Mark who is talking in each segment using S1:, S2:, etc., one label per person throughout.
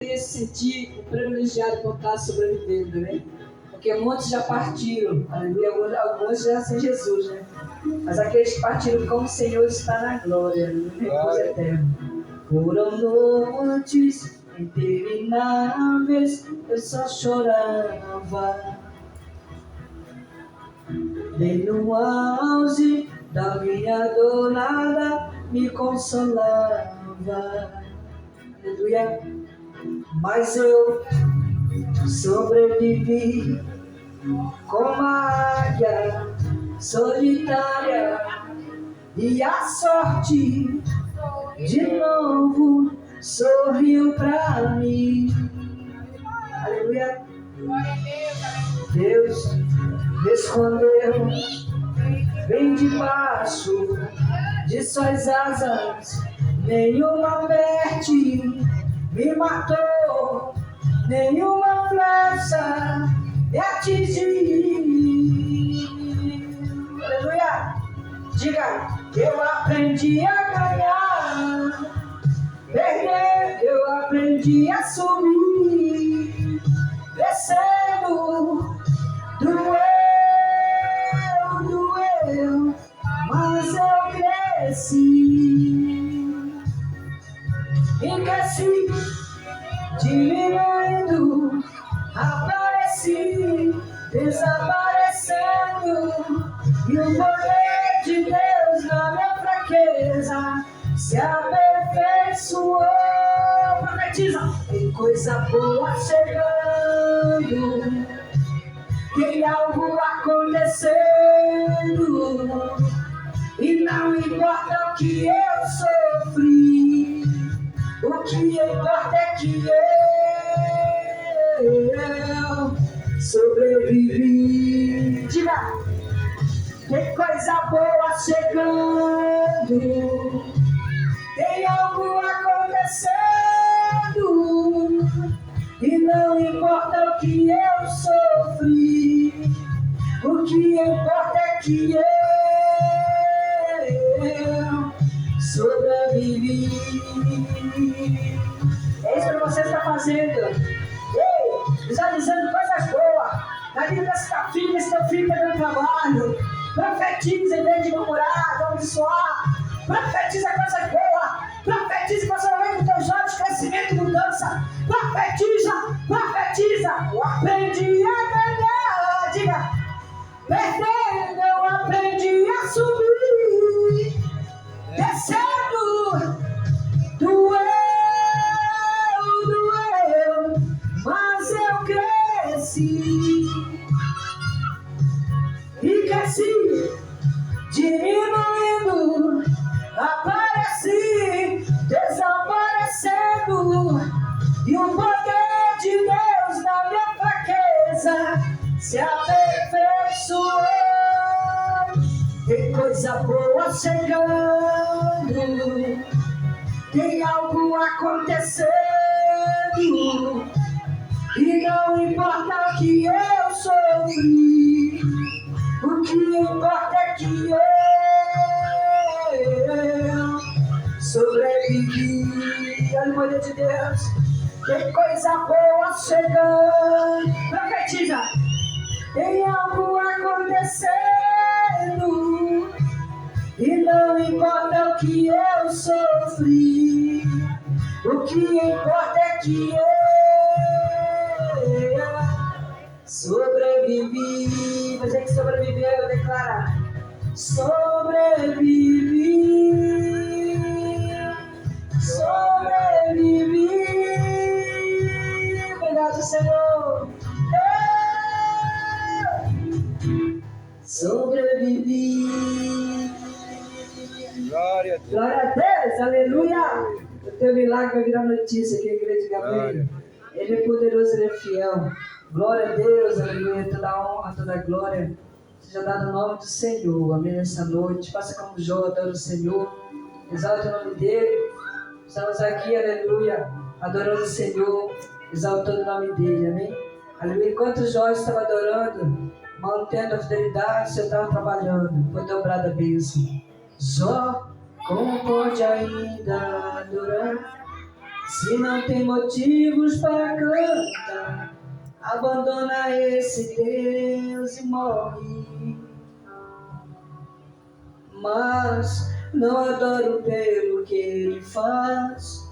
S1: se sentir privilegiado por estar sobrevivendo, né? Porque muitos já partiram, aleluia, alguns já sem Jesus, né? Mas aqueles que partiram com o Senhor está na glória, no repouso eterno. Foram noites intermináveis, eu só chorava. Nem no auge da minha dor nada me consolava. Aleluia. Mas eu sobrevivi como a águia solitária, e a sorte de novo sorriu pra mim. Aleluia. Deus me escondeu bem debaixo de suas asas, nenhuma peste me matou, nenhuma flecha me atingiu. Aleluia! Diga, eu aprendi a ganhar, perder, eu aprendi a subir, descendo, doeu, mas eu cresci, e cresci, diminuindo, apareci, desaparecendo, e o poder de Deus na minha fraqueza se aperfeiçoou. Profetiza, tem coisa boa chegando, tem algo acontecendo, e não importa o que eu sofri, o que importa é que eu sobrevivi. Diga, tem coisa boa chegando, tem algo acontecendo, e não importa o que eu sofri, o que importa é que eu sobrevivi. É isso que você está fazendo. Ei, visualizando coisas boas na vida dessa filha, desse teu filho que está dando trabalho. Profetiza em vez de murmurar, de abençoar. Profetiza coisas boas. Profetiza posicionamento dos teus olhos, crescimento e mudança. Profetiza, profetiza. Eu aprendi a ganhar. Diga, perdendo, eu aprendi a subir. Descendo, doeu, mas eu cresci, e cresci, diminuindo, apareci, desaparecendo, e o poder de Deus na minha fraqueza se aperfeiçoou. Tem coisa boa chegando, tem algo acontecendo, e não importa o que eu sofri, o que importa é que eu sobrevivi. Olha o poder de Deus. Tem coisa boa chegando. Profetiza. Tem algo acontecendo, e não importa o que eu sofri, o que importa é que eu sobrevivi. Você que sobreviveu, eu declaro: sobrevivi, sobrevivi. Obrigado, Senhor. Sobrevivi.
S2: Glória a Deus.
S1: Glória a Deus, aleluia. O teu milagre vai virar notícia aqui, igreja de Gabriel. Ele é poderoso, ele é fiel. Glória a Deus, aleluia. Toda honra, toda glória seja dada no nome do Senhor. Amém. Nessa noite, faça como Jó, adora o Senhor. Exalta o nome dele. Estamos aqui, aleluia, adorando o Senhor, exaltando o nome dele. Amém. Aleluia. Enquanto Jó estava adorando, mantendo a fidelidade, você estava trabalhando. Foi dobrada a bênção. Jó, como pode ainda adorar Se não tem motivos para cantar, abandona esse Deus e morre. Mas não adoro pelo que ele faz,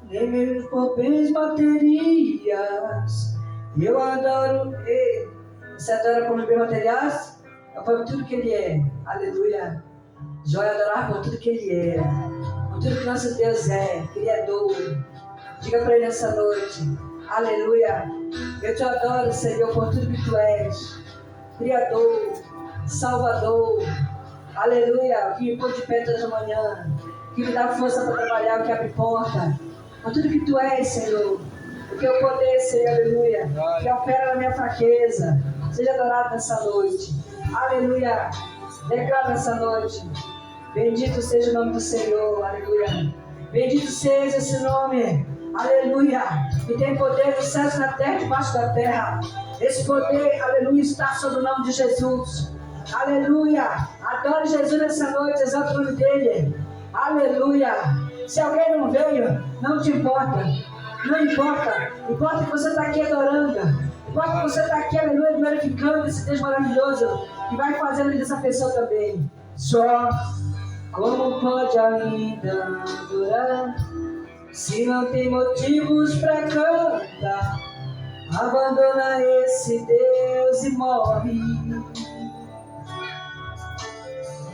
S1: nem mesmo por bens materiais. Eu adoro ele. Você adora por bens materiais? É por tudo que ele é. Aleluia. Jó é adorar por tudo que ele é, por tudo que nosso Deus é, Criador. Diga para ele essa noite: aleluia. Eu te adoro, Senhor, por tudo que tu és, Criador, Salvador. Aleluia. Que me pôr de pé toda manhã, que me dá força para trabalhar, que abre porta. Por tudo que tu és, Senhor. O teu poder, Senhor, aleluia, que opera na minha fraqueza. Seja adorado nessa noite. Aleluia. Declara nessa noite: bendito seja o nome do Senhor, aleluia. Bendito seja esse nome, aleluia. Que tem poder nos céus, na terra e debaixo da terra. Esse poder, aleluia, está sobre o nome de Jesus. Aleluia. Adore Jesus nessa noite, exalta o nome dele. Aleluia. Se alguém não veio, não te importa. Não importa. Importa que você está aqui adorando. Importa que você está aqui, aleluia, glorificando esse Deus maravilhoso, que vai fazer a vida dessa pessoa também. Só como pode ainda adorar, se não tem motivos para cantar? Abandona esse Deus e morre.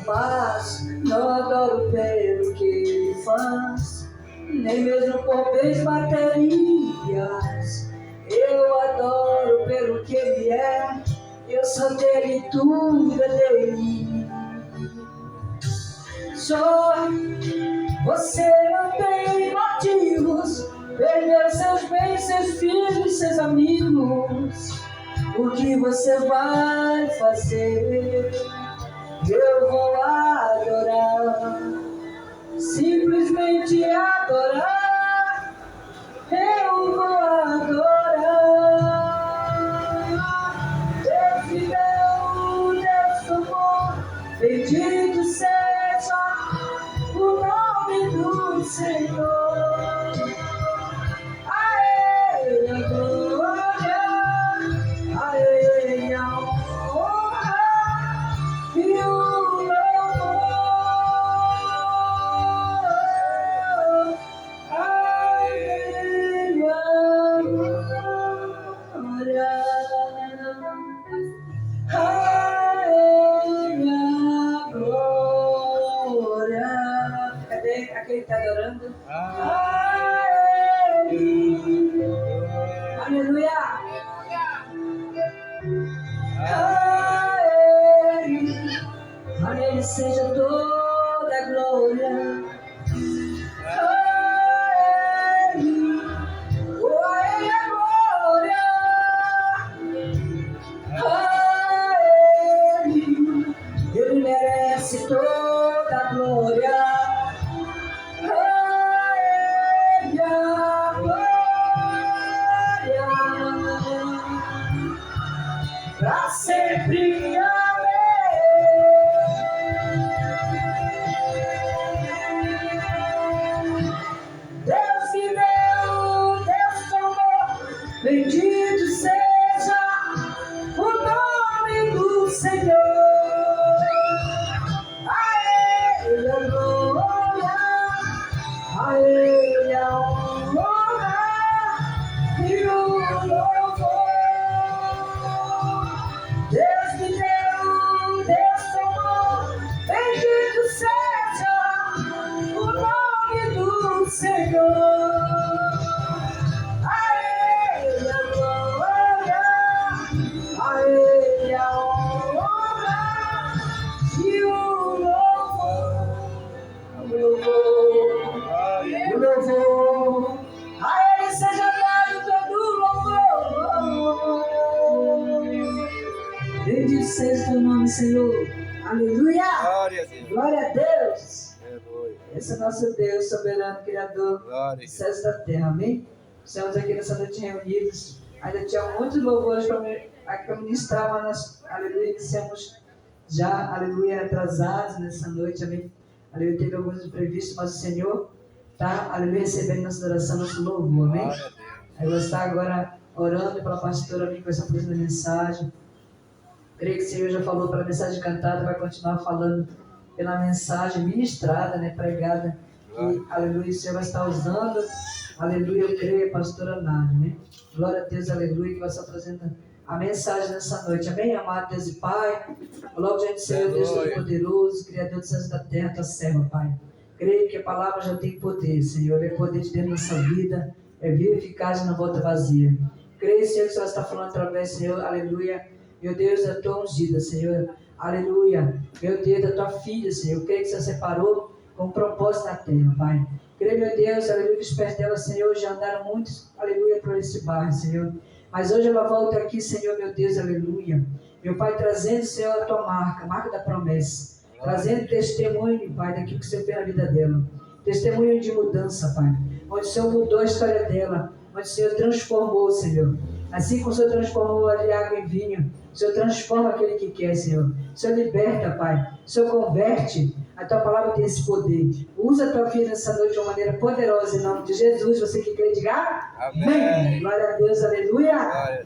S1: Mas não adoro pelo que ele faz, nem mesmo por bens materiais. Eu adoro pelo que ele é, eu sou dele, tudo é dele. Só você não tem motivos, perdeu seus bens, seus filhos, seus amigos. O que você vai fazer? Eu vou adorar, simplesmente adorar. Eu vou adorar. Deus me deu, Deus tomou. Bendito seja o nome do Senhor. A Ele a glória, a Ele a honra e o louvor. A Ele a glória, a Ele a glória. Cadê aquele que está adorando? A Ele. Aleluia. A Ele seja toda a glória. A Ele, oh, a Ele a glória. A Ele merece toda a glória. A Ele a glória, pra sempre. Bendito seja o nome do Senhor. A Ele a glória, a Ele a honra e o louvor. Deus me deu, Deus tomou. Bendito seja o nome do Senhor. O louvor, a Ele seja dado todo louvor. Bendito seja o teu nome, Senhor. Aleluia. Glória a Deus. Esse é nosso Deus soberano, Criador dos céus e da terra. Amém? Estamos aqui nessa noite reunidos. Ainda tinha muitos louvores para ministrar, mas nós, aleluia, iniciamos já, aleluia, atrasados nessa noite. Amém? Aleluia, teve alguns imprevistos, mas o Senhor tá? Aleluia, recebendo nossa adoração, nosso louvor, amém? Aí eu vou estar agora orando pela pastora ali que vai estar fazendo a mensagem. Creio que o Senhor já falou pela mensagem cantada, vai continuar falando pela mensagem ministrada, né, pregada. E, aleluia, o Senhor vai estar usando, aleluia, eu creio, pastora Nádia, né? Glória a Deus, aleluia, que vai estar trazendo a mensagem nessa noite. Amém, amado Deus e Pai? Logo diante do Senhor, Deus Todo-Poderoso, Criador dos céus e da terra, tua serva, Pai. Creio que a palavra já tem poder, Senhor, é poder de Deus na nossa vida, é viva, eficaz e não volta vazia. Creio, Senhor, que o Senhor está falando através, Senhor, aleluia, meu Deus, da tua ungida, Senhor, aleluia, meu Deus, da tua filha, Senhor, creio que o Senhor separou com propósito na terra, Pai. Creio, meu Deus, aleluia, que os pés dela, Senhor, já andaram muitos, aleluia, por esse bairro, Senhor. Mas hoje ela volta aqui, Senhor, meu Deus, aleluia. Meu Pai, trazendo, Senhor, a tua marca da promessa. Trazendo testemunho, Pai, daquilo que o Senhor fez na vida dela. Testemunho de mudança, Pai. Onde o Senhor mudou a história dela. Onde o Senhor transformou, Senhor. Assim como o Senhor transformou ali água em vinho, o Senhor transforma aquele que quer, Senhor. O Senhor liberta, Pai. O Senhor converte. A tua palavra tem esse poder. Usa a tua filha nessa noite de uma maneira poderosa, em nome de Jesus. Você que crê, diga amém. Glória a Deus, aleluia.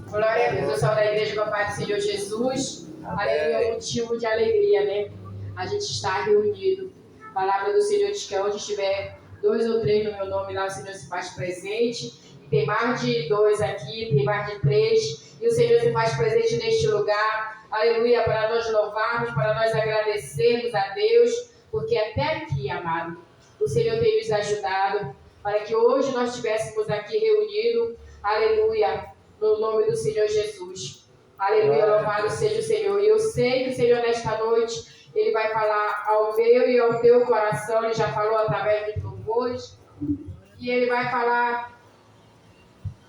S2: Glória a Deus. Eu sou da igreja com a paz do Senhor Jesus. Aleluia, é um motivo de alegria, né? A gente está reunido. A palavra do Senhor diz que onde estiver 2 ou 3 no meu nome, lá o Senhor se faz presente. E tem mais de 2 aqui, tem mais de 3. E o Senhor se faz presente neste lugar. Aleluia, para nós louvarmos, para nós agradecermos a Deus. Porque até aqui, amado, o Senhor tem nos ajudado. Para que hoje nós estivéssemos aqui reunidos. Aleluia, no nome do Senhor Jesus. Aleluia, louvado seja o Senhor. E eu sei que o Senhor nesta noite, Ele vai falar ao meu e ao teu coração. Ele já falou através de louvores. E Ele vai falar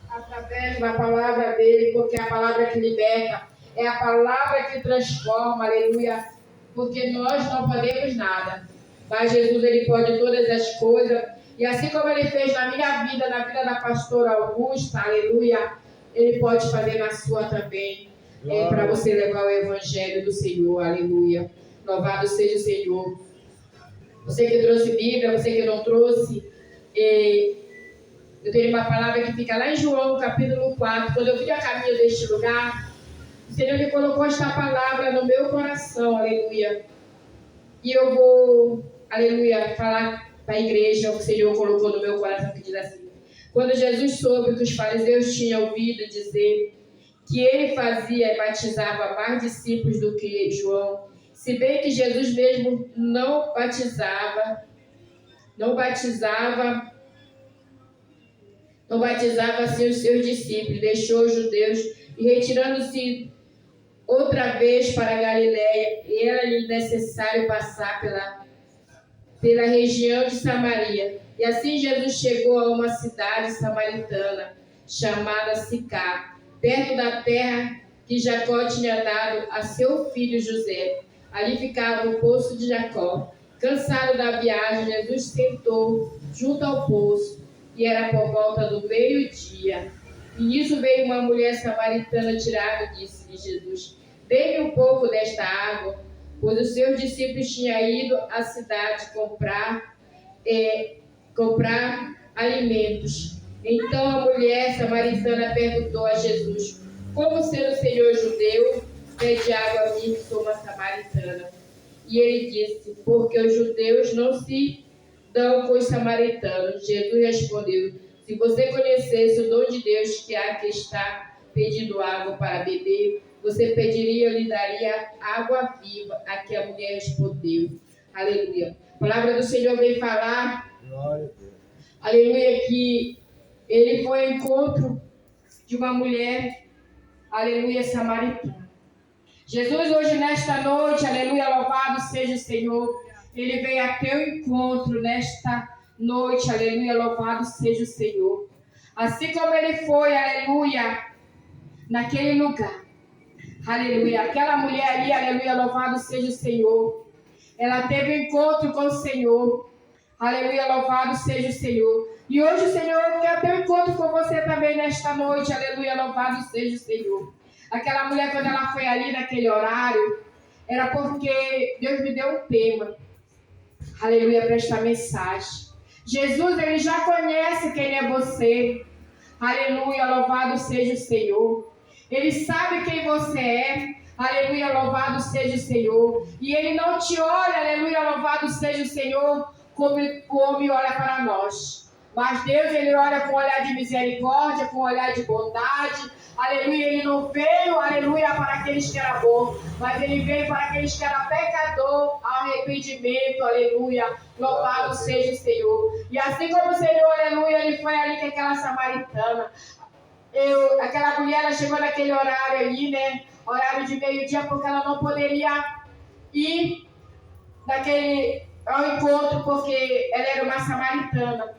S2: através da palavra dEle, porque é a palavra que liberta, é a palavra que transforma, aleluia. Porque nós não podemos nada, mas Jesus, Ele pode todas as coisas. E assim como Ele fez na minha vida, na vida da pastora Augusta, aleluia, Ele pode fazer na sua também. Para você levar o evangelho do Senhor, aleluia. Louvado seja o Senhor. Você que trouxe Bíblia, você que não trouxe, eu tenho uma palavra que fica lá em João, capítulo 4. Quando eu vim a caminho deste lugar, o Senhor me colocou esta palavra no meu coração, aleluia. E eu vou, aleluia, falar para a igreja o que o Senhor colocou no meu coração, que diz assim: quando Jesus soube que os fariseus tinham ouvido dizer que ele fazia e batizava mais discípulos do que João, se bem que Jesus mesmo não batizava assim os seus discípulos, deixou os judeus e retirando-se outra vez para a Galiléia, era-lhe necessário passar pela região de Samaria. E assim Jesus chegou a uma cidade samaritana chamada Sicar, perto da terra que Jacó tinha dado a seu filho José. Ali ficava o poço de Jacó. Cansado da viagem, Jesus sentou junto ao poço, e era por volta do meio-dia. E nisso veio uma mulher samaritana tirar água, e disse-lhe Jesus: dê-me um pouco desta água, pois os seus discípulos tinham ido à cidade comprar alimentos. Então a mulher samaritana perguntou a Jesus: como sendo o Senhor judeu, pede água a mim, que sou uma samaritana? E ele disse: porque os judeus não se dão com os samaritanos. Jesus respondeu: se você conhecesse o dom de Deus, que há que está pedindo água para beber, você pediria, eu lhe daria água viva. A que a mulher respondeu. Aleluia. A palavra do Senhor vem falar, aleluia, que ele foi ao encontro de uma mulher, aleluia, samaritana. Jesus hoje nesta noite, aleluia, louvado seja o Senhor, Ele veio a teu encontro nesta noite, aleluia, louvado seja o Senhor. Assim como Ele foi, aleluia, naquele lugar, aleluia, aquela mulher ali, aleluia, louvado seja o Senhor, ela teve um encontro com o Senhor, aleluia, louvado seja o Senhor. E hoje o Senhor quer ter um encontro com você também nesta noite, aleluia, louvado seja o Senhor. Aquela mulher, quando ela foi ali naquele horário, era porque Deus me deu um tema. aleluia, para esta mensagem. Jesus, ele já conhece quem é você. Aleluia, louvado seja o Senhor. Ele sabe quem você é. Aleluia, louvado seja o Senhor. E ele não te olha, aleluia, louvado seja o Senhor, como o homem olha para nós. Mas Deus, ele olha com um olhar de misericórdia, com um olhar de bondade. Aleluia, ele não veio, aleluia, para aqueles que eram bons, mas ele veio para aqueles que eram pecador, arrependimento, aleluia, louvado seja o Senhor. E assim como o Senhor, aleluia, ele foi ali com aquela samaritana. Aquela mulher, ela chegou naquele horário ali, né, horário de meio-dia, porque ela não poderia ir ao encontro, porque ela era uma samaritana.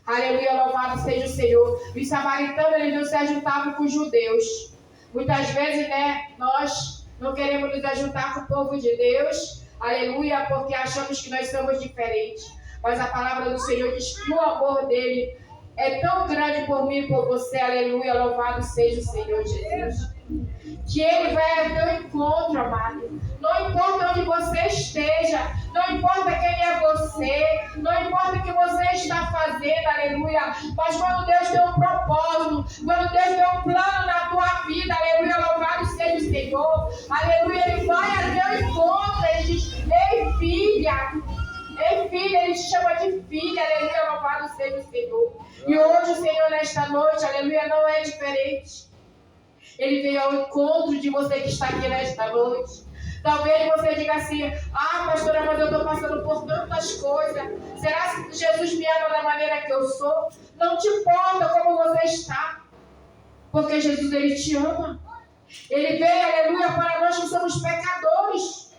S2: Aleluia, louvado seja o Senhor. Os samaritanos, eles não se ajuntavam com os judeus. Muitas vezes, né, nós não queremos nos ajuntar com o povo de Deus. Aleluia, porque achamos que nós somos diferentes. Mas a palavra do Senhor diz que o amor dele é tão grande por mim e por você. Aleluia, louvado seja o Senhor Jesus. Que ele vai ao teu encontro, amado. Não importa onde você esteja, não importa quem é você, não importa o que você está fazendo, aleluia. Mas quando Deus tem um propósito, quando Deus tem um plano na tua vida, aleluia, louvado seja o Senhor, aleluia, ele vai ao teu encontro, ele diz: ei filha, ele te chama de filha, aleluia, louvado seja o Senhor. E hoje o Senhor, nesta noite, aleluia, não é diferente. Ele veio ao encontro de você que está aqui nesta noite. Talvez você diga assim: ah, pastora, mas eu estou passando por tantas coisas. Será que Jesus me ama da maneira que eu sou? Não te importa como você está, porque Jesus, ele te ama. Ele veio, aleluia, para nós que somos pecadores.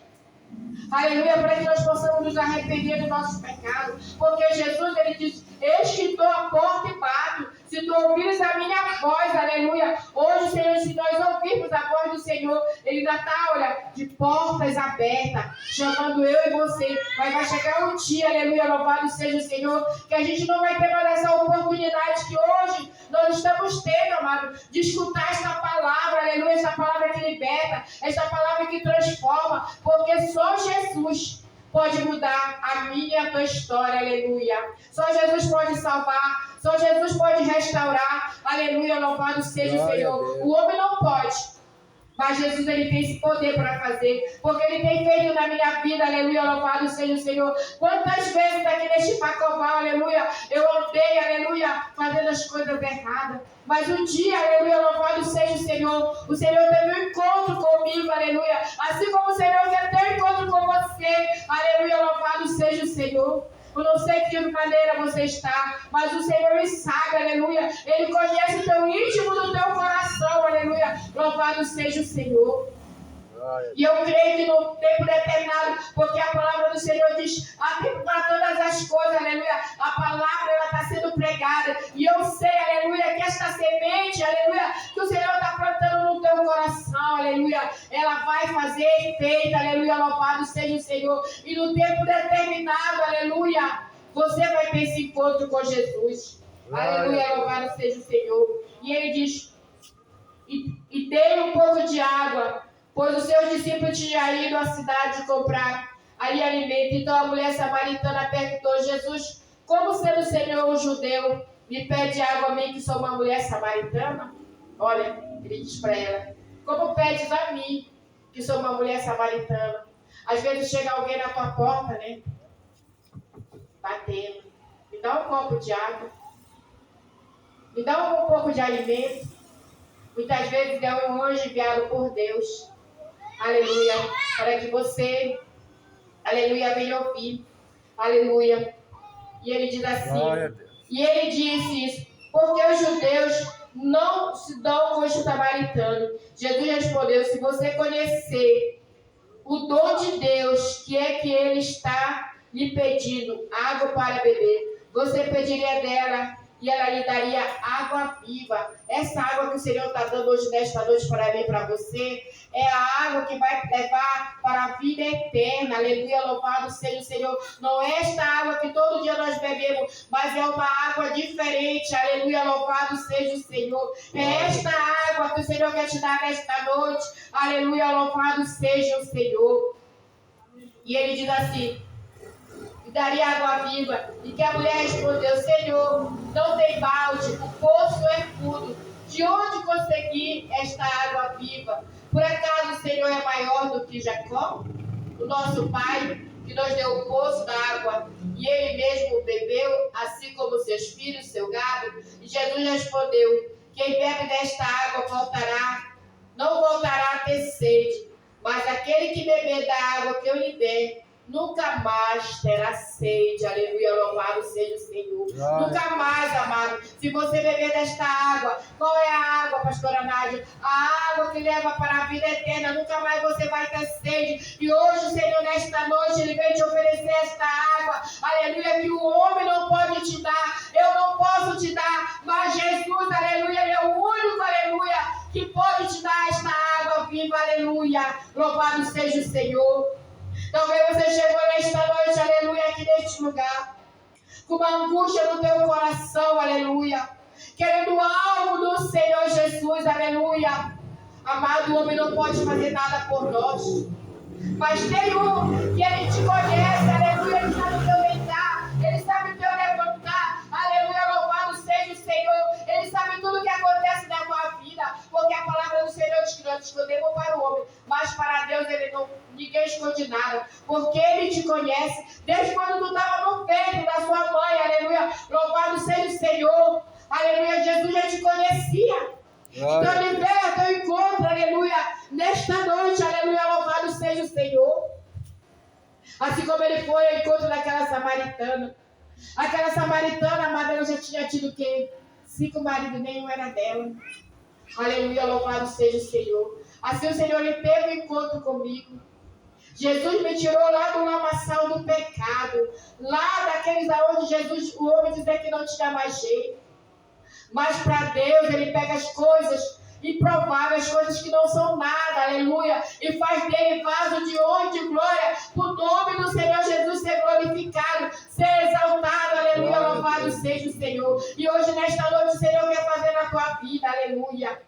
S2: Aleluia, para que nós possamos nos arrepender dos nossos pecados. Porque Jesus, ele diz: eis que estou à porta e bato. Se tu ouvires a minha voz, aleluia. Hoje, Senhor, se nós ouvirmos a voz do Senhor, ele ainda está, olha, de portas abertas, chamando eu e você. Mas vai chegar um dia, aleluia, louvado seja o Senhor, que a gente não vai ter mais essa oportunidade que hoje nós estamos tendo, amado, de escutar esta palavra, aleluia, esta palavra que liberta, esta palavra que transforma, porque só Jesus pode mudar a minha e a tua história, aleluia. Só Jesus pode salvar, só Jesus pode restaurar, aleluia, louvado seja o Senhor. O homem não pode, mas Jesus, ele tem esse poder para fazer, porque ele tem feito na minha vida, aleluia, louvado seja o Senhor. Quantas vezes aqui neste Pacoval, aleluia, eu andei, aleluia, fazendo as coisas erradas. Mas um dia, aleluia, louvado seja o Senhor teve um encontro comigo, aleluia. Assim como o Senhor quer ter um encontro com você, aleluia, louvado seja o Senhor. Eu não sei de que maneira você está, mas o Senhor, ele sabe, aleluia. Ele conhece o teu íntimo do teu coração, aleluia. Louvado seja o Senhor. E eu creio que no tempo determinado, porque a palavra do Senhor diz: há tempo para todas as coisas, aleluia. A palavra, ela está sendo pregada. E eu sei, aleluia, que esta semente, aleluia, que o Senhor está plantando no teu coração, aleluia, ela vai fazer efeito, aleluia, louvado seja o Senhor. E no tempo determinado, aleluia, você vai ter esse encontro com Jesus. Aleluia, louvado seja o Senhor. E ele diz: e dê um pouco de água, pois os seus discípulos tinham ido à cidade comprar ali alimento. Então a mulher samaritana perguntou: Jesus, como sendo o Senhor um judeu, me pede água a mim, que sou uma mulher samaritana? Olha, ele diz para ela: como pedes a mim, que sou uma mulher samaritana? Às vezes chega alguém na tua porta, né, batendo: me dá um copo de água, me dá um pouco de alimento. Muitas vezes é um anjo enviado por Deus, aleluia, para que você, aleluia, venha ouvir, aleluia. E ele diz assim, e ele disse isso: porque os judeus não se dão com os samaritanos. Jesus respondeu: se você conhecer o dom de Deus, que é que ele está lhe pedindo água para beber, você pediria dela e ela lhe daria água viva. Essa água que o Senhor está dando hoje, nesta noite, para mim e para você, é a água que vai levar para a vida eterna. Aleluia, louvado seja o Senhor. Não é esta água que todo dia nós bebemos, mas é uma água diferente. Aleluia, louvado seja o Senhor. É esta água que o Senhor quer te dar nesta noite. Aleluia, louvado seja o Senhor. E ele diz assim: e daria água viva. E que a mulher respondeu: Senhor, não tem balde, o poço é fundo. De onde consegui esta água viva? Por acaso o Senhor é maior do que Jacó, o nosso pai, que nos deu o poço da água, e ele mesmo bebeu, assim como seus filhos, seu gado? E Jesus respondeu: quem bebe desta água não voltará a ter sede, mas aquele que beber da água que eu lhe der, nunca mais terá sede. Aleluia, louvado seja o Senhor. Nunca mais, amado. Se você beber desta água, qual é a água, pastora Nádia? A água que leva para a vida eterna. Nunca mais você vai ter sede. E hoje o Senhor, nesta noite, Ele vem te oferecer esta água. Aleluia, que o homem não pode te dar. Eu não posso te dar. Mas Jesus, aleluia, Ele é o único, aleluia, que pode te dar esta água viva. Aleluia. Louvado seja o Senhor. Talvez você chegou nesta noite, aleluia, aqui neste lugar, com uma angústia no teu coração, aleluia, querendo algo do Senhor Jesus, aleluia. Amado, o homem não pode fazer nada por nós, mas tem um que Ele te conhece, aleluia, Ele sabe o teu deitar, Ele sabe o teu levantar, aleluia, louvado seja o Senhor. Ele sabe tudo o que acontece na tua vida, porque a palavra do Senhor diz que nós escondemos para o homem, mas para Deus ninguém esconde nada, porque Ele te conhece desde quando tu estava no peito da sua mãe, aleluia, louvado seja o Senhor, aleluia. Jesus já te conhecia, então Ele veio a teu encontro, aleluia, nesta noite, aleluia, louvado seja o Senhor. Assim como Ele foi ao encontro daquela samaritana. Aquela samaritana, amada, ela já tinha tido o quê? 5 maridos, nenhum era dela. Aleluia, louvado seja o Senhor. Assim o Senhor, Ele teve um encontro comigo. Jesus me tirou lá do lamaçal do pecado, lá daqueles aonde Jesus, o homem dizia que não tinha mais jeito. Mas para Deus, Ele pega as coisas improváveis, coisas que não são nada, aleluia, e faz dele vaso de honra e de glória, para o nome do Senhor Jesus ser glorificado, ser exaltado, aleluia, louvado seja o Senhor. E hoje, nesta noite, o Senhor quer fazer na tua vida, aleluia.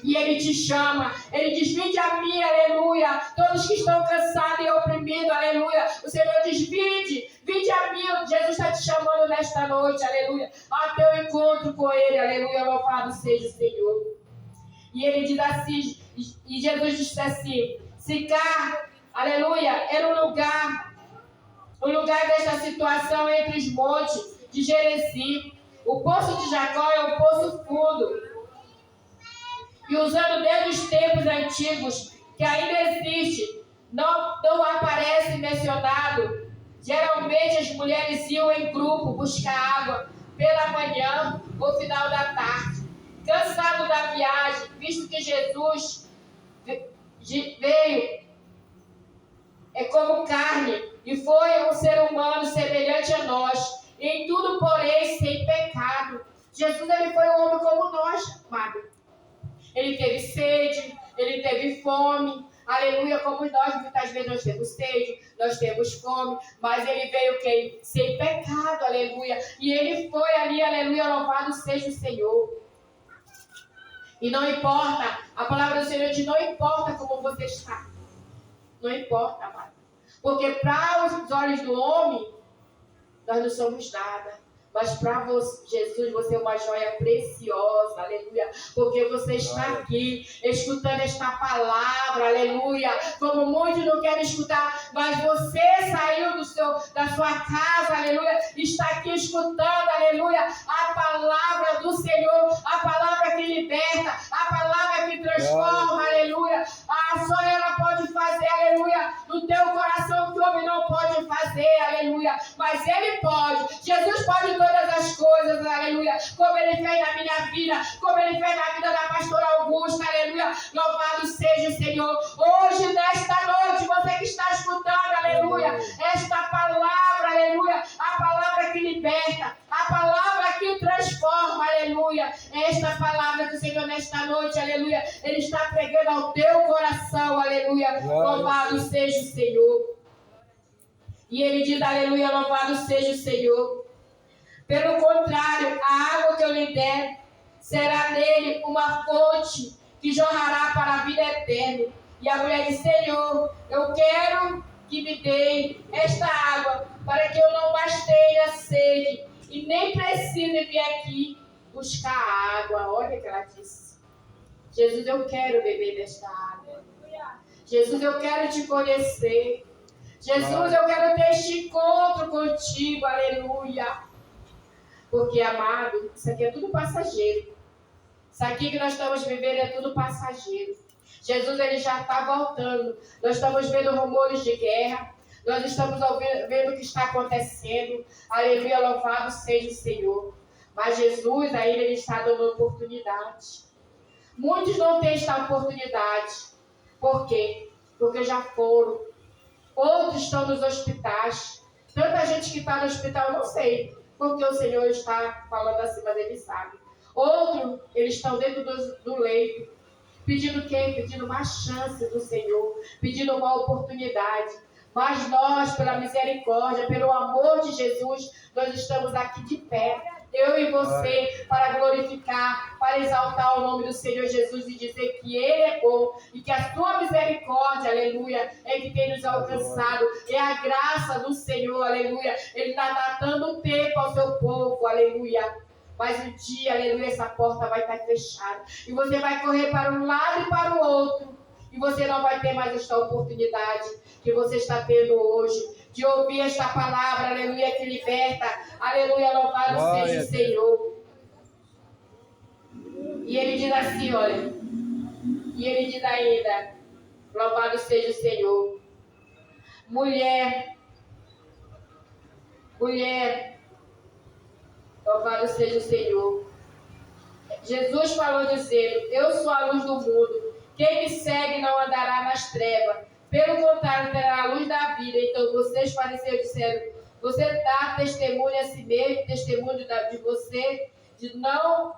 S2: E Ele te chama, Ele diz: vinde a mim, aleluia, todos que estão cansados e oprimidos, aleluia. O Senhor diz: vinde a mim. Jesus está te chamando nesta noite, aleluia, ao teu encontro com Ele, aleluia, louvado seja o Senhor. E Ele diz assim, e Jesus disse assim: Sicar, aleluia, era um lugar desta situação entre os montes de Geresi. O poço de Jacó é um poço fundo. E usando desde os tempos antigos, que ainda existe, não aparece mencionado. Geralmente as mulheres iam em grupo buscar água pela manhã ou final da tarde. Cansado da viagem, visto que Jesus veio como carne e foi um ser humano semelhante a nós, em tudo, porém, sem pecado. Jesus, Ele foi um homem como nós, amado. Ele teve sede, Ele teve fome, aleluia, como nós, muitas vezes nós temos sede, nós temos fome, mas Ele veio quem? Sem pecado, aleluia, e Ele foi ali, aleluia, louvado seja o Senhor. E não importa, a palavra do Senhor diz: não importa como você está, não importa, amado, porque para os olhos do homem, nós não somos nada. Mas para Jesus, você é uma joia preciosa, aleluia, porque você está aqui, escutando esta palavra, aleluia, como muitos não querem escutar, mas você saiu da sua casa, aleluia, está aqui escutando, aleluia, a palavra do Senhor, a palavra que liberta, a palavra que transforma, aleluia, só ela pode fazer, aleluia, no teu coração que o homem não pode fazer, aleluia, mas Ele pode. Jesus pode todas as coisas, aleluia, como Ele fez na minha vida, como Ele fez na vida da pastora Augusta, aleluia, louvado seja o Senhor. Hoje, nesta noite, você que está escutando, aleluia, esta palavra, aleluia, a palavra que liberta, a palavra que transforma, aleluia, esta palavra que o Senhor nesta noite, aleluia, Ele está pregando ao teu coração, aleluia, louvado seja o Senhor. E Ele diz, aleluia, louvado seja o Senhor. Pelo contrário, a água que eu lhe der será nele uma fonte que jorrará para a vida eterna. E a mulher disse: Senhor, eu quero que me dê esta água, para que eu não mais tenha sede e nem precise vir aqui buscar água. Olha o que ela disse. Jesus, eu quero beber desta água. Jesus, eu quero te conhecer. Jesus, eu quero ter este encontro contigo. Aleluia. Porque, amado, isso aqui é tudo passageiro. Isso aqui que nós estamos vivendo é tudo passageiro. Jesus, ele já está voltando. Nós estamos vendo rumores de guerra. Nós estamos vendo o que está acontecendo. Aleluia, louvado seja o Senhor. Mas Jesus ainda ele está dando oportunidade. Muitos não têm esta oportunidade. Por quê? Porque já foram. Outros estão nos hospitais. Tanta gente que está no hospital, eu não sei. Porque o Senhor está falando assim, mas ele sabe. Outros, eles estão dentro do leito. Pedindo o quê? Pedindo uma chance do Senhor. Pedindo uma oportunidade. Mas nós, pela misericórdia, pelo amor de Jesus, nós estamos aqui de pé. Eu e você, para glorificar, para exaltar o nome do Senhor Jesus e dizer que Ele é bom e que a sua misericórdia, aleluia, é que tem nos alcançado. É a graça do Senhor, aleluia. Ele está dando tempo ao seu povo, aleluia. Mas um dia, aleluia, essa porta vai estar fechada. E você vai correr para um lado e para o outro. E você não vai ter mais esta oportunidade que você está tendo hoje. De ouvir esta palavra, aleluia, que liberta. Aleluia, louvado seja o Senhor. E ele diz assim, olha. E ele diz ainda, louvado seja o Senhor. Mulher, louvado seja o Senhor. Jesus falou dizendo, eu sou a luz do mundo. Quem me segue não andará nas trevas. Pelo contrário, terá a luz da vida. Então vocês, fariseus, disseram, você dá testemunho a si mesmo, testemunho de você, de não,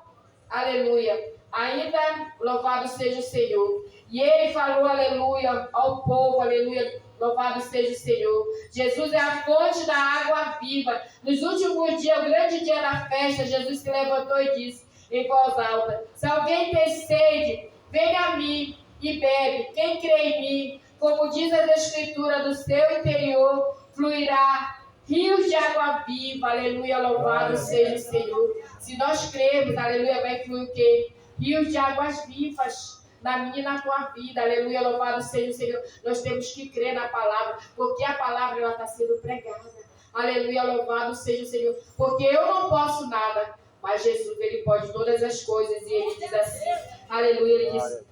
S2: aleluia. Ainda louvado seja o Senhor. E ele falou, aleluia, ao povo, aleluia, louvado seja o Senhor. Jesus é a fonte da água viva. Nos últimos dias, o grande dia da festa, Jesus se levantou e disse em voz alta, se alguém tem sede, venha a mim e bebe. Quem crê em mim, como diz a Escritura, do seu interior fluirá rios de água viva. Aleluia, louvado seja o Senhor. Se nós cremos, aleluia, vai fluir o quê? Rios de águas vivas na minha e na tua vida. Aleluia, louvado seja o Senhor. Nós temos que crer na palavra, porque a palavra ela está sendo pregada. Aleluia, louvado seja o Senhor. Porque eu não posso nada, mas Jesus, ele pode todas as coisas. E ele diz assim, aleluia, ele diz,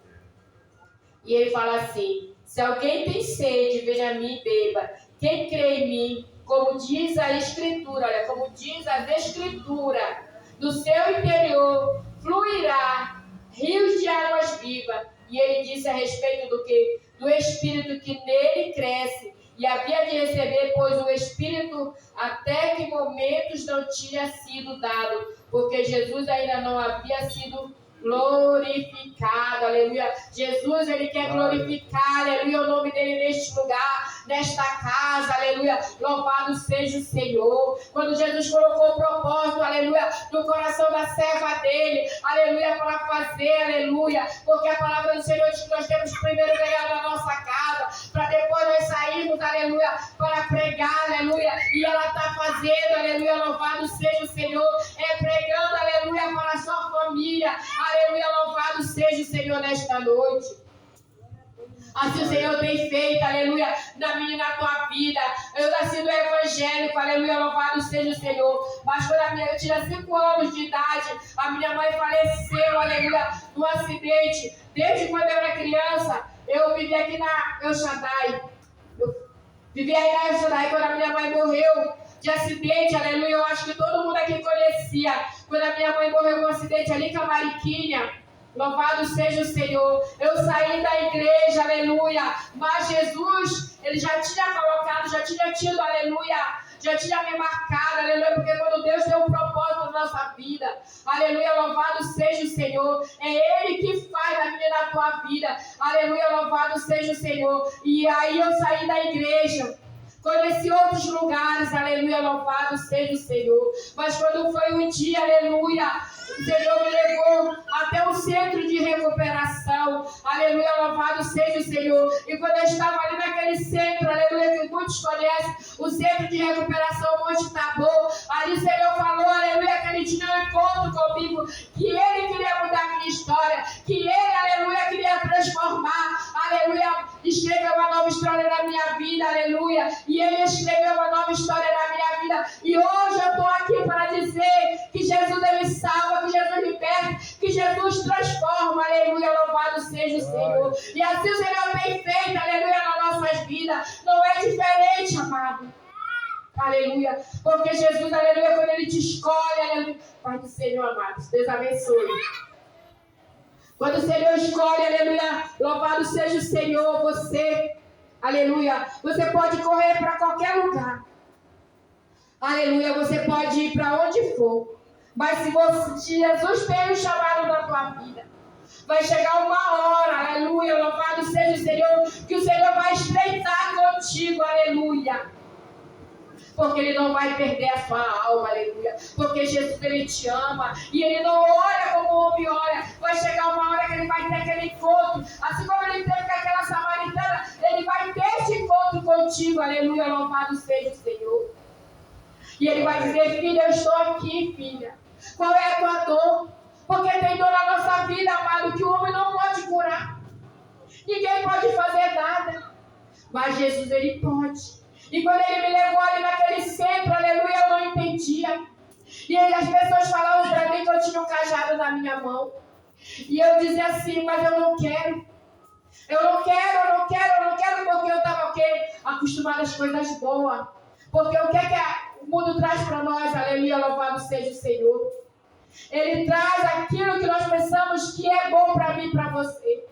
S2: e ele fala assim, se alguém tem sede, venha a mim e beba. Quem crê em mim, como diz a Escritura, olha, como diz a Escritura, do seu interior fluirá rios de águas vivas. E ele disse a respeito do que? Do Espírito que nele cresce. E havia de receber, pois o Espírito até que momentos não tinha sido dado, porque Jesus ainda não havia sido glorificado, aleluia. Jesus, ele quer glorificar, aleluia, o nome dele neste lugar, nesta casa, aleluia. Louvado seja o Senhor. Quando Jesus colocou o propósito, aleluia, no coração da serva dele, aleluia, para fazer, aleluia, porque a palavra do Senhor diz que nós temos que primeiro ganhar na nossa casa, para depois nós sairmos, aleluia, para pregar, aleluia. E ela está fazendo, aleluia, louvado seja o Senhor, pregando, aleluia, para a sua família. Aleluia, louvado seja o Senhor nesta noite. Assim o Senhor tem feito, aleluia, na minha e na tua vida. Eu nasci no evangélico, aleluia, louvado seja o Senhor. Mas quando eu tinha 5 anos de idade, a minha mãe faleceu, aleluia, num acidente. Desde quando eu era criança, eu vivi aqui na El Shaddai. Eu vivi aí na El Shaddai quando a minha mãe morreu de acidente, aleluia. Eu acho que todo mundo aqui conhecia. Quando a minha mãe morreu num acidente ali com a Mariquinha. Louvado seja o Senhor. Eu saí da igreja, aleluia. Mas Jesus, ele já tinha colocado, já tinha tido, aleluia, já tinha me marcado, aleluia. Porque quando Deus deu um propósito na nossa vida, aleluia, louvado seja o Senhor. É Ele que faz a minha e na tua vida, aleluia, louvado seja o Senhor. E aí eu saí da igreja. Conheci outros lugares, aleluia, louvado seja o Senhor. Mas quando foi um dia, aleluia, o Senhor me levou até um centro de recuperação, aleluia, louvado seja o Senhor. E quando eu estava ali naquele centro, aleluia, que recuperação Monte Tabor. Ali o Senhor falou, aleluia, que ele tinha um encontro comigo, que ele queria mudar a minha história, que ele, aleluia, queria transformar, aleluia, escrever uma nova história na minha vida, aleluia. E ele escreveu uma nova história na minha vida. E hoje eu estou aqui para dizer que Jesus, ele salva, que Jesus liberta, que Jesus transforma, aleluia, louvado seja o Senhor. E assim o Senhor tem feito, aleluia, nas nossas vidas. Não é diferente, amado. Aleluia. Porque Jesus, aleluia, quando ele te escolhe, aleluia. Pai do Senhor, amado, Deus abençoe. Quando o Senhor escolhe, aleluia, louvado seja o Senhor, você, aleluia, você pode correr para qualquer lugar. Aleluia, você pode ir para onde for. Mas se Jesus tem um chamado na tua vida, vai chegar uma hora, aleluia, louvado seja o Senhor, que o Senhor vai estreitar contigo, aleluia. Porque ele não vai perder a sua alma, aleluia. Porque Jesus, ele te ama. E ele não olha como o homem olha. Vai chegar uma hora que ele vai ter aquele encontro. Assim como ele teve com aquela samaritana, ele vai ter esse encontro contigo, aleluia, louvado seja o Senhor. E ele vai dizer, filha, eu estou aqui, filha. Qual é a tua dor? Porque tem dor na nossa vida, amado, que o homem não pode curar. Ninguém pode fazer nada. Mas Jesus, ele pode. E quando ele me levou ali naquele centro, aleluia, eu não entendia. E aí as pessoas falavam para mim que eu tinha um cajado na minha mão. E eu dizia assim, mas eu não quero. Eu não quero, porque eu estava o quê? Acostumada às coisas boas. Porque o que é que o mundo traz para nós, aleluia, louvado seja o Senhor. Ele traz aquilo que nós pensamos que é bom para mim e para você.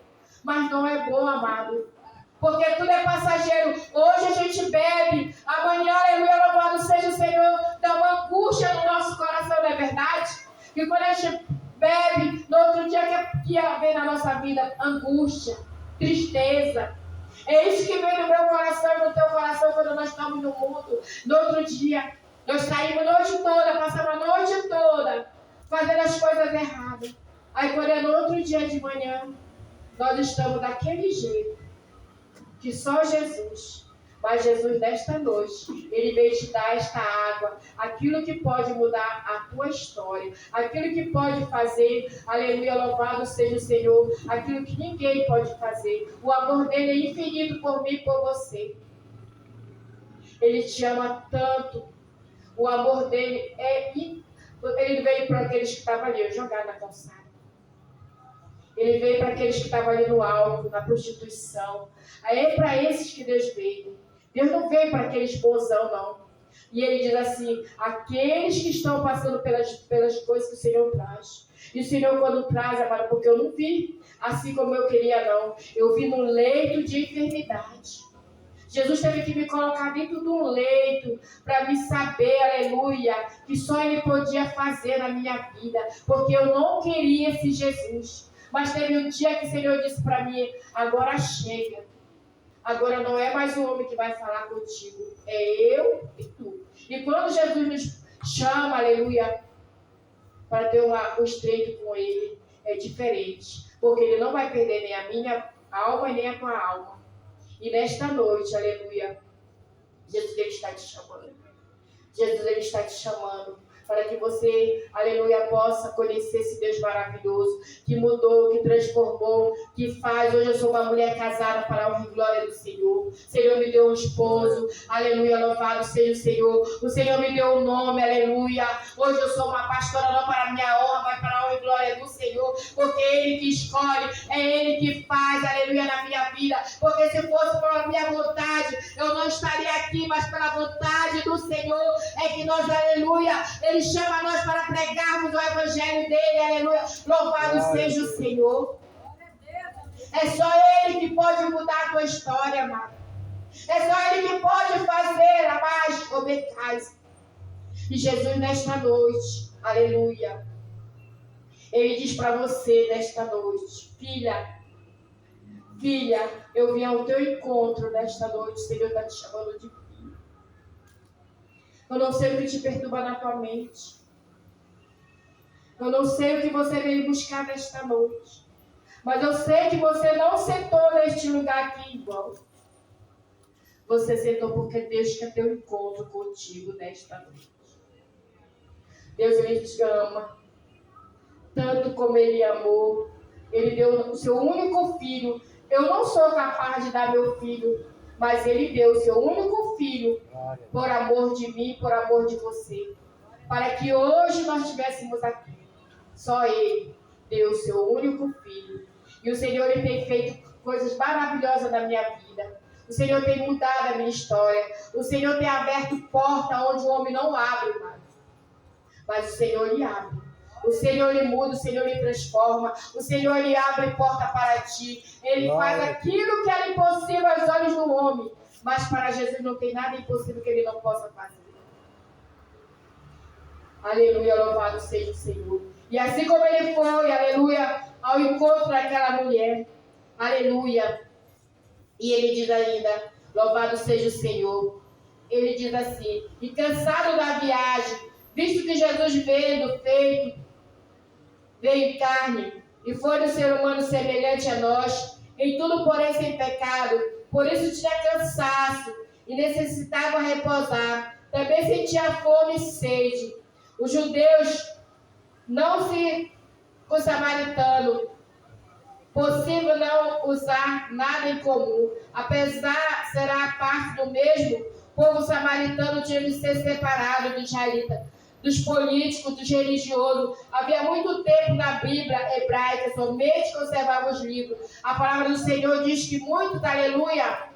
S2: Mas não é bom, amado. Porque tudo é passageiro. Hoje a gente bebe, amanhã, aleluia, louvado seja o Senhor, dá uma angústia no nosso coração, não é verdade? E quando a gente bebe, no outro dia que vem na nossa vida angústia, tristeza. É isso que vem no meu coração e no teu coração quando nós estamos no mundo. No outro dia, nós saímos a noite toda, passamos a noite toda fazendo as coisas erradas. Aí quando é no outro dia de manhã, nós estamos daquele jeito. Que só Jesus, mas Jesus nesta noite, ele veio te dar esta água, aquilo que pode mudar a tua história, aquilo que pode fazer, aleluia, louvado seja o Senhor, aquilo que ninguém pode fazer. O amor dele é infinito por mim e por você. Ele te ama tanto, o amor dele ele veio para aqueles que estavam ali, jogados na calçada. Ele veio para aqueles que estavam ali no álcool, na prostituição. Aí é para esses que Deus veio. Deus não veio para aqueles bonzão, não. E ele diz assim, aqueles que estão passando pelas coisas que o Senhor traz. E o Senhor quando traz, amado, porque eu não vi assim como eu queria, não. Eu vi no leito de enfermidade. Jesus teve que me colocar dentro de um leito para me saber, aleluia, que só Ele podia fazer na minha vida. Porque eu não queria esse Jesus. Mas teve um dia que o Senhor disse para mim, agora chega. Agora não é mais o homem que vai falar contigo, é eu e tu. E quando Jesus nos chama, aleluia, para ter um estreito com Ele, é diferente. Porque Ele não vai perder nem a minha alma e nem a tua alma. E nesta noite, aleluia, Jesus, Ele está te chamando. Jesus, Ele está te chamando. Para que você, aleluia, possa conhecer esse Deus maravilhoso, que mudou, que transformou, que faz. Hoje eu sou uma mulher casada para a honra e glória do Senhor. O Senhor me deu um esposo, aleluia, louvado seja o Senhor. O Senhor me deu um nome, aleluia. Hoje eu sou uma pastora, não para a minha honra, mas para a honra e glória do Senhor. Porque é Ele que escolhe, é Ele que faz, aleluia, na minha vida. Porque se fosse pela minha vontade, eu não estaria aqui, mas pela vontade do Senhor é que nós, aleluia, Ele chama nós para pregarmos o evangelho dele, aleluia. Louvado seja o Senhor. É só Ele que pode mudar a tua história, amado. É só Ele que pode fazer a mais obecais. E Jesus nesta noite, aleluia, Ele diz para você nesta noite, filha, eu vim ao teu encontro nesta noite. O Senhor está te chamando de filha. Eu não sei o que te perturba na tua mente. Eu não sei o que você veio buscar nesta noite. Mas eu sei que você não sentou neste lugar aqui igual. você sentou porque Deus quer ter um encontro contigo nesta noite. Deus, Ele te ama, tanto como Ele amou. Ele deu o seu único filho. Eu não sou capaz de dar meu filho, mas Ele deu o seu único filho por amor de mim, por amor de você. Para que hoje nós estivéssemos aqui. Só Ele deu o seu único filho. E o Senhor, Ele tem feito coisas maravilhosas na minha vida. O Senhor tem mudado a minha história. O Senhor tem aberto porta onde o homem não abre mais. Mas o Senhor lhe abre. O Senhor lhe muda, o Senhor lhe transforma. O Senhor lhe abre porta para ti. Ele faz aquilo que era impossível aos olhos do homem. Mas para Jesus não tem nada impossível que Ele não possa fazer. Aleluia, louvado seja o Senhor. E assim como Ele foi, aleluia, ao encontro daquela mulher. Aleluia. E Ele diz ainda, louvado seja o Senhor. Ele diz assim, e cansado da viagem, visto que Jesus veio em carne, e foi do ser humano semelhante a nós, em tudo porém sem pecado, por isso tinha cansaço, e necessitava repousar, também sentia fome e sede. Os judeus não se, com o samaritano, possível não usar nada em comum, apesar será a parte do mesmo, o povo samaritano tinha de ser separado do israelita, dos políticos, dos religiosos. Havia muito tempo na Bíblia hebraica, somente conservava os livros. A palavra do Senhor diz que muitos, aleluia,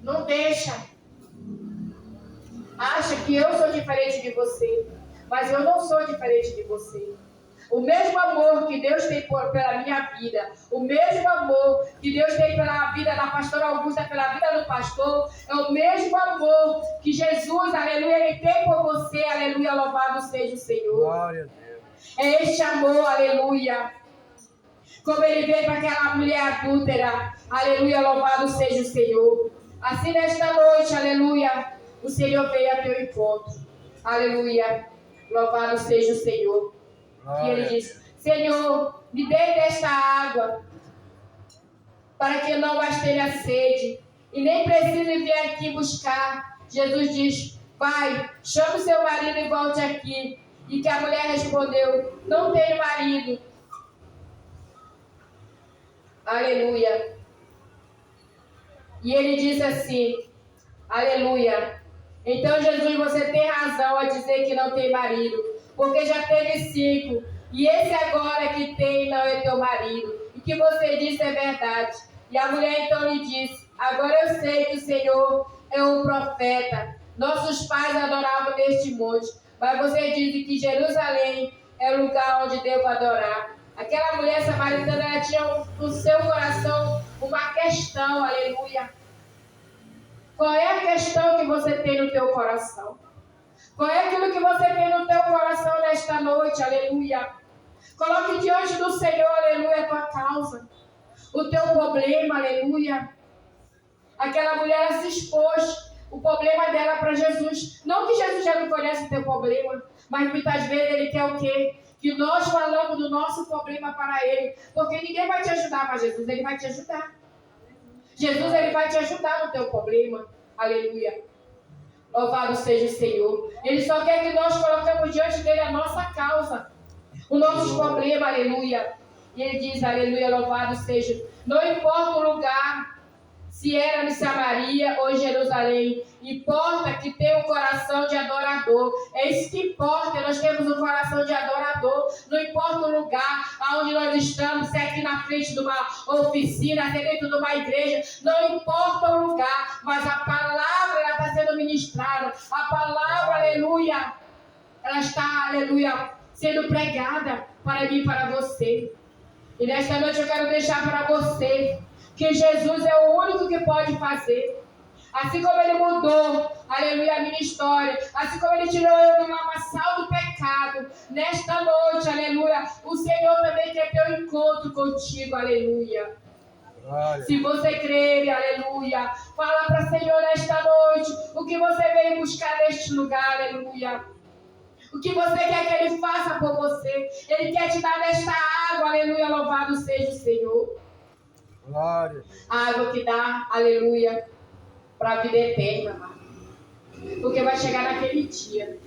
S2: não deixa. Acha que eu sou diferente de você, mas eu não sou diferente de você. O mesmo amor que Deus tem pela minha vida, o mesmo amor que Deus tem pela vida da pastora Augusta, pela vida do pastor, é o mesmo amor que Jesus, aleluia, Ele tem por você, aleluia, louvado seja o Senhor.
S3: Glória a Deus.
S2: É este amor, aleluia. Como Ele veio para aquela mulher adúltera, aleluia, louvado seja o Senhor. Assim nesta noite, aleluia, o Senhor veio a teu encontro, aleluia, louvado seja o Senhor. E Ele diz, Senhor, me dê desta água, para que eu não mais tenha sede, e nem precise vir aqui buscar. Jesus diz, vai, chame o seu marido e volte aqui. E que a mulher respondeu, não tenho marido. Aleluia. E Ele disse assim, aleluia. Então Jesus, você tem razão a dizer que não tem marido, porque já teve 5, e esse agora que tem não é teu marido. E que você disse é verdade. E a mulher então lhe disse, agora eu sei que o Senhor é um profeta. Nossos pais adoravam neste monte, mas você diz que Jerusalém é o lugar onde devo adorar. Aquela mulher samaritana, ela tinha no seu coração uma questão, aleluia. Qual é a questão que você tem no teu coração? Qual é aquilo que você tem no teu coração nesta noite, aleluia? Coloque diante do Senhor, aleluia, a tua causa, o teu problema, aleluia. Aquela mulher, ela se expôs, o problema dela para Jesus. Não que Jesus já não conhece o teu problema, mas muitas vezes Ele quer o quê? Que nós falamos do nosso problema para Ele, porque ninguém vai te ajudar, mas Jesus, Ele vai te ajudar. Jesus, Ele vai te ajudar no teu problema, aleluia. Louvado seja o Senhor. Ele só quer que nós colocamos diante dele a nossa causa, o nosso problema, aleluia. E Ele diz, aleluia, louvado seja. Não importa o lugar, se era em Samaria ou em Jerusalém, importa que tenha um coração de adorador. É isso que importa, nós temos um coração de adorador. Não importa o lugar onde nós estamos, se é aqui na frente de uma oficina, se é dentro de uma igreja, não importa o lugar, mas a palavra está sendo ministrada, a palavra, aleluia, ela está, aleluia, sendo pregada para mim e para você. E nesta noite eu quero deixar para você que Jesus é o único que pode fazer. Assim como Ele mudou, aleluia, a minha história, assim como Ele tirou eu do lamaçal do pecado, nesta noite, aleluia, o Senhor também quer ter um encontro contigo, aleluia. Glória. Se você crer, aleluia, fala para o Senhor nesta noite o que você veio buscar neste lugar, aleluia. O que você quer que Ele faça por você. Ele quer te dar nesta água, aleluia, louvado seja o Senhor.
S3: Glória.
S2: A água que dá, aleluia, para a vida eterna, amado. Porque vai chegar naquele dia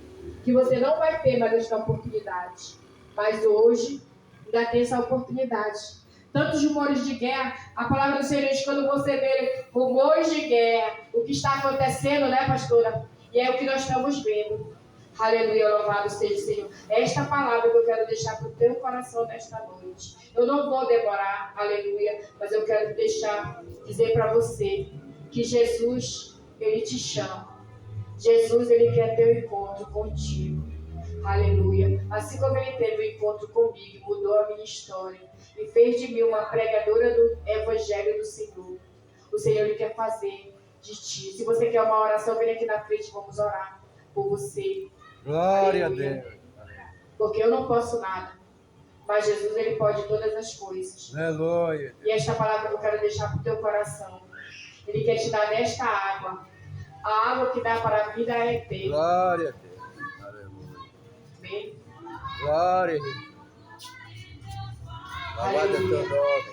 S2: que você não vai ter mais esta oportunidade. Mas hoje ainda tem essa oportunidade. Tantos rumores de guerra, a palavra do Senhor diz, quando você vê rumores de guerra, o que está acontecendo, né, pastora? E é o que nós estamos vendo. Aleluia, louvado seja o Senhor. É esta palavra que eu quero deixar para o teu coração nesta noite. Eu não vou demorar, aleluia, mas eu quero dizer para você que Jesus, Ele te chama. Jesus, Ele quer ter um encontro contigo. Aleluia. Assim como Ele teve um encontro comigo, mudou a minha história e fez de mim uma pregadora do Evangelho do Senhor. O Senhor Ele quer fazer de ti. Se você quer uma oração, vem aqui na frente, vamos orar por você.
S3: Glória
S2: Aleluia.
S3: a Deus.
S2: Porque eu não posso nada, mas Jesus Ele pode todas as coisas.
S3: Aleluia.
S2: E esta palavra eu quero deixar para o teu coração. Ele quer te dar desta água. A água que dá para a vida é eterna.
S3: Glória a Deus. Aleluia.
S2: Amém?
S3: Glória a Deus. Louvado é teu nome.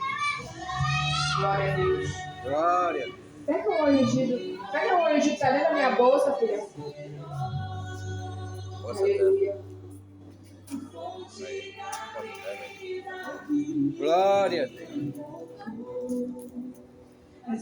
S2: Glória a Deus.
S3: Glória a Deus.
S2: Pega um óleo ungido. Pega um óleo ungido que está dentro da minha bolsa, filha.
S3: Nossa,
S2: Aleluia.
S3: glória a Deus.
S1: É